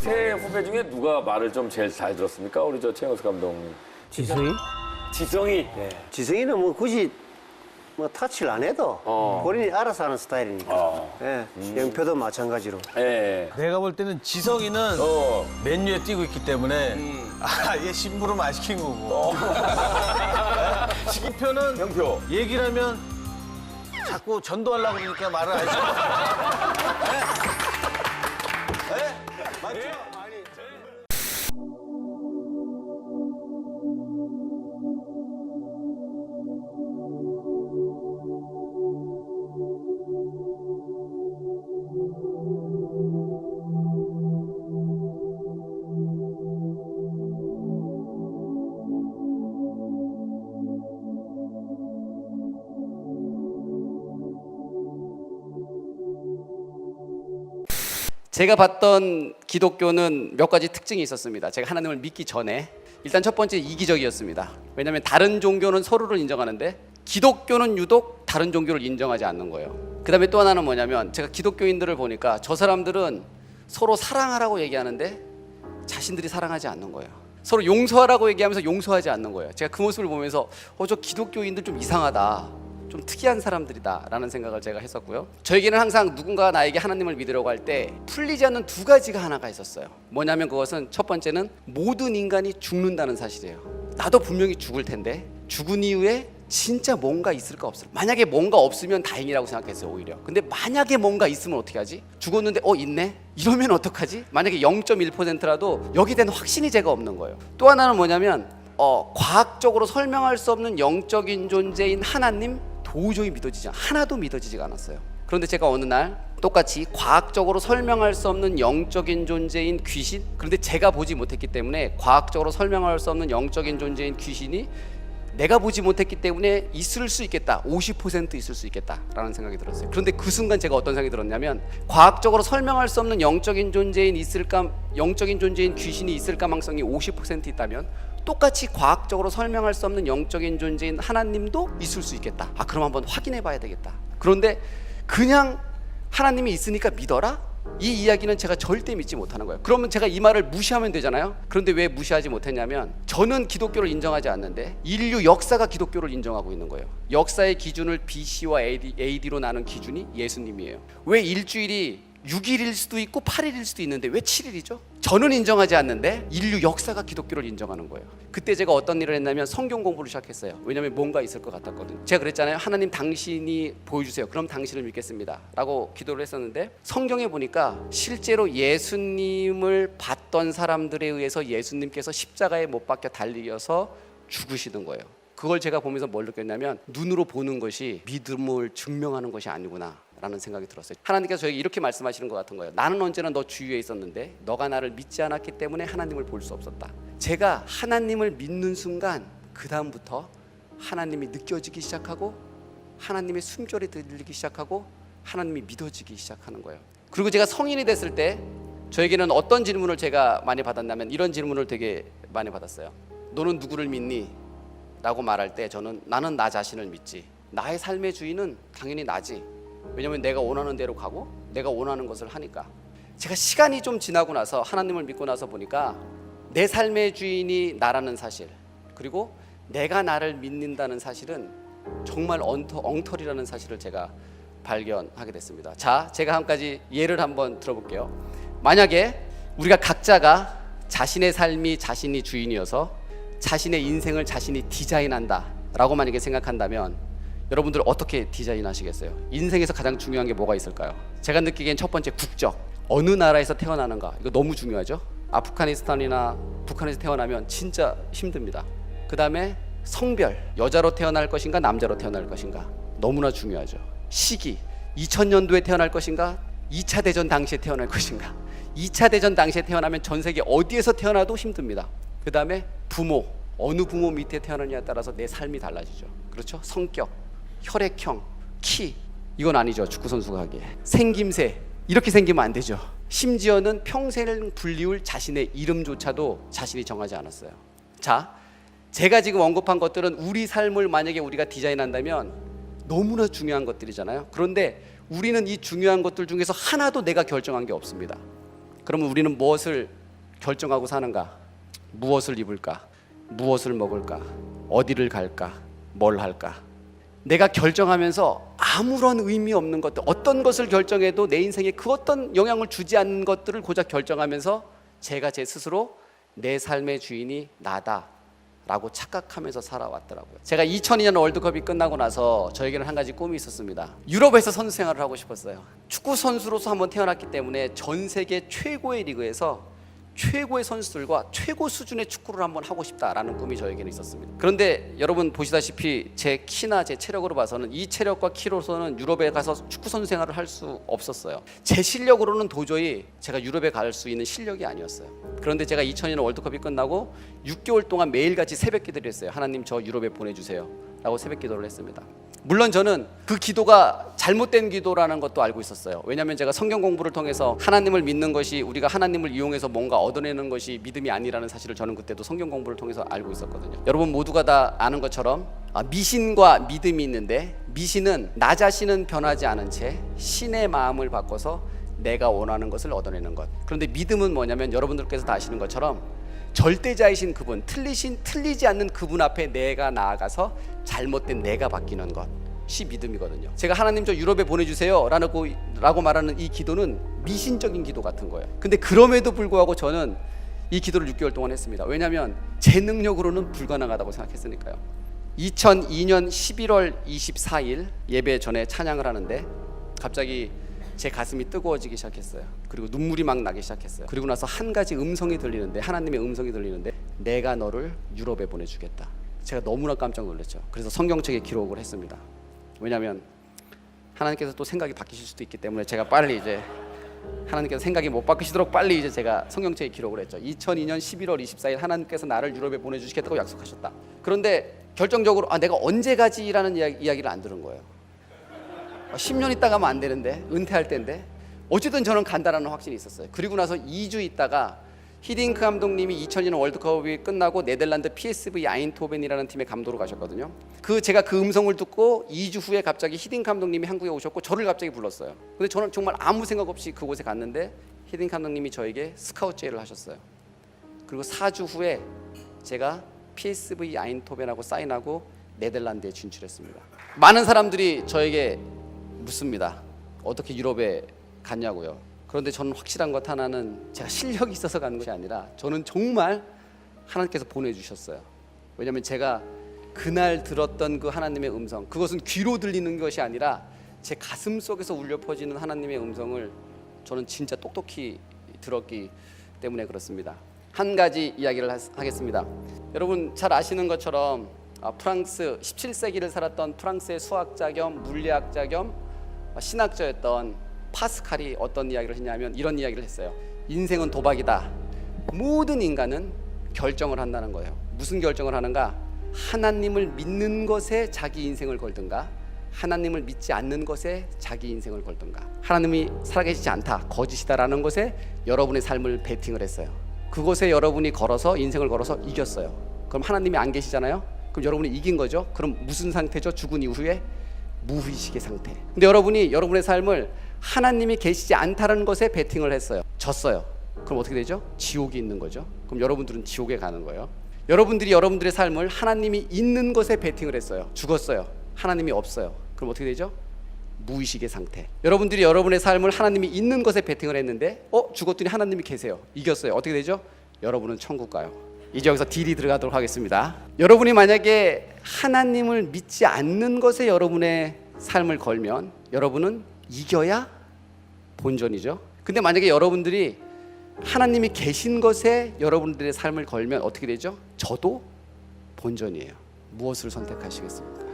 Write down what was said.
세 후배 중에 누가 말을 좀 제일 잘 들었습니까? 우리 저 최영수 감독. 지성이? 지성이. 지성이는 뭐 굳이 뭐 터치를 안 해도 본인이 알아서 하는 스타일이니까. 예. 영표도 마찬가지로. 예. 내가 볼 때는 지성이는 맨유에 뛰고 있기 때문에 얘 심부름 안 시킨 거고. 영표는 영표. 얘기를 하면 자꾸 전도하려고 그러니까 말을 안 시켜. 맞죠? 제가 봤던 기독교는 몇 가지 특징이 있었습니다. 제가 하나님을 믿기 전에 일단 첫 번째 이기적이었습니다. 왜냐하면 다른 종교는 서로를 인정하는데 기독교는 유독 다른 종교를 인정하지 않는 거예요. 그 다음에 또 하나는 뭐냐면 제가 기독교인들을 보니까 저 사람들은 서로 사랑하라고 얘기하는데 자신들이 사랑하지 않는 거예요. 서로 용서하라고 얘기하면서 용서하지 않는 거예요. 제가 그 모습을 보면서 저 기독교인들 좀 이상하다, 좀 특이한 사람들이다 라는 생각을 제가 했었고요. 저에게는 항상 누군가 나에게 하나님을 믿으려고 할 때 풀리지 않는 두 가지가 하나가 있었어요. 뭐냐면 그것은 첫 번째는 모든 인간이 죽는다는 사실이에요. 나도 분명히 죽을 텐데 죽은 이후에 진짜 뭔가 있을까 없을까. 만약에 뭔가 없으면 다행이라고 생각했어요. 오히려. 근데 만약에 뭔가 있으면 어떻게 하지? 죽었는데 있네? 이러면 어떡하지? 만약에 0.1%라도 여기에 대한 확신이 제가 없는 거예요. 또 하나는 뭐냐면 과학적으로 설명할 수 없는 영적인 존재인 하나님 도저히 믿어지지 하나도 믿어지지가 않았어요. 그런데 제가 어느 날 똑같이 과학적으로 설명할 수 없는 영적인 존재인 귀신, 그런데 제가 보지 못했기 때문에 과학적으로 설명할 수 없는 영적인 존재인 귀신이 내가 보지 못했기 때문에 있을 수 있겠다, 50% 있을 수 있겠다라는 생각이 들었어요. 그런데 그 순간 제가 어떤 생각이 들었냐면 과학적으로 설명할 수 없는 영적인 존재인 귀신이 있을 가능성이 50% 있다면 똑같이 과학적으로 설명할 수 없는 영적인 존재인 하나님도 있을 수 있겠다. 그럼 한번 확인해 봐야 되겠다. 그런데 그냥 하나님이 있으니까 믿어라? 이 이야기는 제가 절대 믿지 못하는 거예요. 그러면 제가 이 말을 무시하면 되잖아요. 그런데 왜 무시하지 못했냐면 저는 기독교를 인정하지 않는데 인류 역사가 기독교를 인정하고 있는 거예요. 역사의 기준을 BC와 AD로 나눈 기준이 예수님이에요. 왜 일주일이 6일일 수도 있고 8일일 수도 있는데 왜 7일이죠? 저는 인정하지 않는데 인류 역사가 기독교를 인정하는 거예요. 그때 제가 어떤 일을 했냐면 성경 공부를 시작했어요. 왜냐하면 뭔가 있을 것 같았거든요. 제가 그랬잖아요. 하나님 당신이 보여주세요. 그럼 당신을 믿겠습니다 라고 기도를 했었는데 성경에 보니까 실제로 예수님을 봤던 사람들에 의해서 예수님께서 십자가에 못 박혀 달리셔서 죽으시는 거예요. 그걸 제가 보면서 뭘 느꼈냐면 눈으로 보는 것이 믿음을 증명하는 것이 아니구나 라는 생각이 들었어요. 하나님께서 저에게 이렇게 말씀하시는 것 같은 거예요. 나는 언제나 너 주위에 있었는데 너가 나를 믿지 않았기 때문에 하나님을 볼 수 없었다. 제가 하나님을 믿는 순간 그 다음부터 하나님이 느껴지기 시작하고 하나님의 숨결이 들리기 시작하고 하나님이 믿어지기 시작하는 거예요. 그리고 제가 성인이 됐을 때 저에게는 어떤 질문을 제가 많이 받았냐면 이런 질문을 되게 많이 받았어요. 너는 누구를 믿니? 라고 말할 때 나는 나 자신을 믿지. 나의 삶의 주인은 당연히 나지. 왜냐면 내가 원하는 대로 가고 내가 원하는 것을 하니까. 제가 시간이 좀 지나고 나서 하나님을 믿고 나서 보니까 내 삶의 주인이 나라는 사실, 그리고 내가 나를 믿는다는 사실은 정말 엉터리라는 사실을 제가 발견하게 됐습니다. 자, 제가 한 가지 예를 한번 들어볼게요. 만약에 우리가 각자가 자신의 삶이 자신이 주인이어서 자신의 인생을 자신이 디자인한다 라고 만약에 생각한다면 여러분들 어떻게 디자인하시겠어요? 인생에서 가장 중요한 게 뭐가 있을까요? 제가 느끼기엔 첫 번째 국적, 어느 나라에서 태어나는가, 이거 너무 중요하죠. 아프가니스탄이나 북한에서 태어나면 진짜 힘듭니다. 그 다음에 성별, 여자로 태어날 것인가 남자로 태어날 것인가, 너무나 중요하죠. 시기, 2000년도에 태어날 것인가 2차 대전 당시에 태어날 것인가. 2차 대전 당시에 태어나면 전 세계 어디에서 태어나도 힘듭니다. 그 다음에 부모, 어느 부모 밑에 태어나느냐에 따라서 내 삶이 달라지죠. 그렇죠? 성격, 혈액형, 키, 이건 아니죠. 축구선수가 하기에. 생김새, 이렇게 생기면 안 되죠. 심지어는 평생을 불리울 자신의 이름조차도 자신이 정하지 않았어요. 자, 제가 지금 언급한 것들은 우리 삶을 만약에 우리가 디자인한다면 너무나 중요한 것들이잖아요. 그런데 우리는 이 중요한 것들 중에서 하나도 내가 결정한 게 없습니다. 그러면 우리는 무엇을 결정하고 사는가? 무엇을 입을까? 무엇을 먹을까? 어디를 갈까? 뭘 할까? 내가 결정하면서 아무런 의미 없는 것들, 어떤 것을 결정해도 내 인생에 그 어떤 영향을 주지 않는 것들을 고작 결정하면서 제가 제 스스로 내 삶의 주인이 나다 라고 착각하면서 살아왔더라고요. 제가 2002년 월드컵이 끝나고 나서 저에게는 한 가지 꿈이 있었습니다. 유럽에서 선수 생활을 하고 싶었어요. 축구 선수로서 한번 태어났기 때문에 전 세계 최고의 리그에서 최고의 선수들과 최고 수준의 축구를 한번 하고 싶다라는 꿈이 저에게는 있었습니다. 그런데 여러분 보시다시피 제 키나 제 체력으로 봐서는 이 체력과 키로서는 유럽에 가서 축구 선수 생활을 할 수 없었어요. 제 실력으로는 도저히 제가 유럽에 갈 수 있는 실력이 아니었어요. 그런데 제가 2002년 월드컵이 끝나고 6개월 동안 매일같이 새벽 기도를 했어요. 하나님 저 유럽에 보내주세요 라고 새벽 기도를 했습니다. 물론 저는 그 기도가 잘못된 기도라는 것도 알고 있었어요. 왜냐하면 제가 성경 공부를 통해서 하나님을 믿는 것이 우리가 하나님을 이용해서 뭔가 얻어내는 것이 믿음이 아니라는 사실을 저는 그때도 성경 공부를 통해서 알고 있었거든요. 여러분 모두가 다 아는 것처럼 미신과 믿음이 있는데, 미신은 나 자신은 변하지 않은 채 신의 마음을 바꿔서 내가 원하는 것을 얻어내는 것. 그런데 믿음은 뭐냐면 여러분들께서 다 아시는 것처럼 절대자이신 그분, 틀리지 않는 그분 앞에 내가 나아가서 잘못된 내가 바뀌는 것이 믿음이거든요. 제가 하나님 저 유럽에 보내주세요 라고 말하는 이 기도는 미신적인 기도 같은 거예요. 근데 그럼에도 불구하고 저는 이 기도를 6개월 동안 했습니다. 왜냐하면 제 능력으로는 불가능하다고 생각했으니까요. 2002년 11월 24일 예배 전에 찬양을 하는데 갑자기 제 가슴이 뜨거워지기 시작했어요. 그리고 눈물이 막 나기 시작했어요. 그리고 나서 한 가지 음성이 들리는데, 하나님의 음성이 들리는데, 내가 너를 유럽에 보내주겠다. 제가 너무나 깜짝 놀랐죠. 그래서 성경책에 기록을 했습니다. 왜냐하면 하나님께서 또 생각이 바뀌실 수도 있기 때문에 제가 빨리 이제 하나님께서 생각이 못 바뀌시도록 빨리 이제 제가 성경책에 기록을 했죠. 2002년 11월 24일 하나님께서 나를 유럽에 보내주시겠다고 약속하셨다. 그런데 결정적으로 내가 언제 가지라는 이야기를 안 들은 거예요. 10년 있다 가면 안 되는데, 은퇴할 때인데, 어쨌든 저는 간다라는 확신이 있었어요. 그리고 나서 2주 있다가 히딩크 감독님이 2002년 월드컵이 끝나고 네덜란드 PSV 아인토벤이라는 팀의 감독으로 가셨거든요. 제가 그 음성을 듣고 2주 후에 갑자기 히딩크 감독님이 한국에 오셨고 저를 갑자기 불렀어요. 근데 저는 정말 아무 생각 없이 그곳에 갔는데 히딩크 감독님이 저에게 스카우트 제의를 하셨어요. 그리고 4주 후에 제가 PSV 아인토벤하고 사인하고 네덜란드에 진출했습니다. 많은 사람들이 저에게 묻습니다. 어떻게 유럽에 갔냐고요. 그런데 저는 확실한 것 하나는, 제가 실력이 있어서 가는 것이 아니라 저는 정말 하나님께서 보내주셨어요. 왜냐하면 제가 그날 들었던 그 하나님의 음성, 그것은 귀로 들리는 것이 아니라 제 가슴 속에서 울려 퍼지는 하나님의 음성을 저는 진짜 똑똑히 들었기 때문에 그렇습니다. 한 가지 이야기를 하겠습니다. 여러분 잘 아시는 것처럼 프랑스 17세기를 살았던 프랑스의 수학자 겸 물리학자 겸 신학자였던 파스칼이 어떤 이야기를 했냐면 이런 이야기를 했어요. 인생은 도박이다. 모든 인간은 결정을 한다는 거예요. 무슨 결정을 하는가? 하나님을 믿는 것에 자기 인생을 걸든가, 하나님을 믿지 않는 것에 자기 인생을 걸든가. 하나님이 살아계시지 않다, 거짓이다라는 것에 여러분의 삶을 베팅을 했어요. 그곳에 여러분이 걸어서 인생을 걸어서 이겼어요. 그럼 하나님이 안 계시잖아요. 그럼 여러분이 이긴 거죠. 그럼 무슨 상태죠? 죽은 이후에 무의식의 상태. 근데 여러분이 여러분의 삶을 하나님이 계시지 않다는 것에 베팅을 했어요. 졌어요. 그럼 어떻게 되죠? 지옥이 있는 거죠. 그럼 여러분들은 지옥에 가는 거예요. 여러분들이 여러분들의 삶을 하나님이 있는 것에 베팅을 했어요. 죽었어요. 하나님이 없어요. 그럼 어떻게 되죠? 무의식의 상태. 여러분들이 여러분의 삶을 하나님이 있는 것에 베팅을 했는데 죽었더니 하나님이 계세요. 이겼어요. 어떻게 되죠? 여러분은 천국 가요. 이제 여기서 딜이 들어가도록 하겠습니다. 여러분이 만약에 하나님을 믿지 않는 것에 여러분의 삶을 걸면 여러분은 이겨야 본전이죠. 근데 만약에 여러분들이 하나님이 계신 것에 여러분들의 삶을 걸면 어떻게 되죠? 저도 본전이에요. 무엇을 선택하시겠습니까?